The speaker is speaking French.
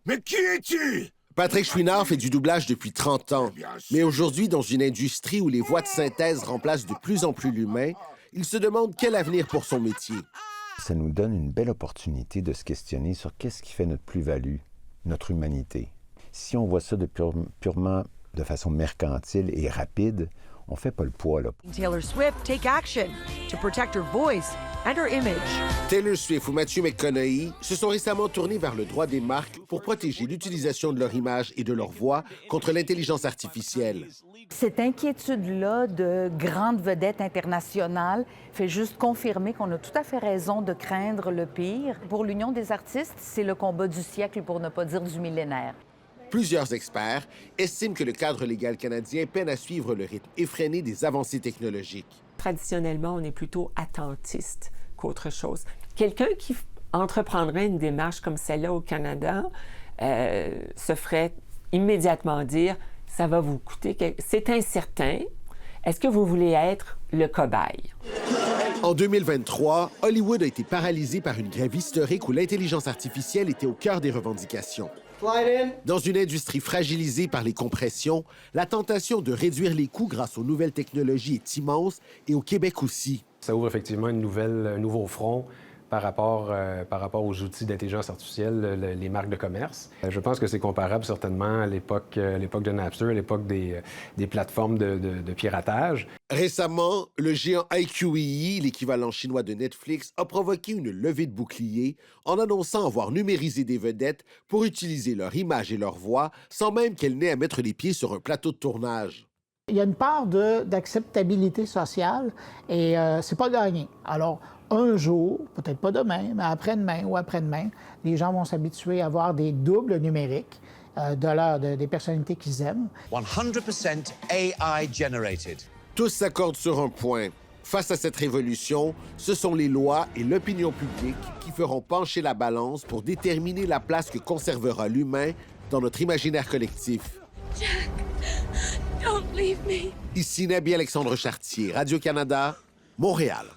Mais qui es-tu? Patrick Chouinard fait du doublage depuis 30 ans. Mais aujourd'hui, dans une industrie où les voix de synthèse remplacent de plus en plus l'humain, il se demande quel avenir pour son métier. Ça nous donne une belle opportunité de se questionner sur qu'est-ce qui fait notre plus-value, notre humanité. Si on voit ça purement de façon mercantile et rapide, on fait pas le poids, là. Taylor Swift take action to protect her voice and her image. Taylor Swift ou Matthew McConaughey se sont récemment tournés vers le droit des marques pour protéger l'utilisation de leur image et de leur voix contre l'intelligence artificielle. Cette inquiétude-là de grandes vedettes internationales fait juste confirmer qu'on a tout à fait raison de craindre le pire. Pour l'Union des artistes, c'est le combat du siècle, pour ne pas dire du millénaire. Plusieurs experts estiment que le cadre légal canadien peine à suivre le rythme effréné des avancées technologiques. Traditionnellement, on est plutôt attentiste qu'autre chose. Quelqu'un qui entreprendrait une démarche comme celle-là au Canada se ferait immédiatement dire « ça va vous coûter, c'est incertain, est-ce que vous voulez être le cobaye? » En 2023, Hollywood a été paralysé par une grève historique où l'intelligence artificielle était au cœur des revendications. Dans une industrie fragilisée par les compressions, la tentation de réduire les coûts grâce aux nouvelles technologies est immense, et au Québec aussi. Ça ouvre effectivement un nouveau front par rapport aux outils d'intelligence artificielle, les marques de commerce. Je pense que c'est comparable certainement à l'époque de Napster, à l'époque des plateformes de piratage. Récemment, le géant IQEE, l'équivalent chinois de Netflix, a provoqué une levée de boucliers en annonçant avoir numérisé des vedettes pour utiliser leur image et leur voix sans même qu'elles n'aient à mettre les pieds sur un plateau de tournage. Il y a une part d'acceptabilité sociale et c'est pas gagné. Alors, un jour, peut-être pas demain, mais après-demain ou après-demain, les gens vont s'habituer à voir des doubles numériques des personnalités qu'ils aiment. 100% AI generated. Tous s'accordent sur un point. Face à cette révolution, ce sont les lois et l'opinion publique qui feront pencher la balance pour déterminer la place que conservera l'humain dans notre imaginaire collectif. Jack, don't leave me. Ici Nabi Alexandre Chartier, Radio-Canada, Montréal.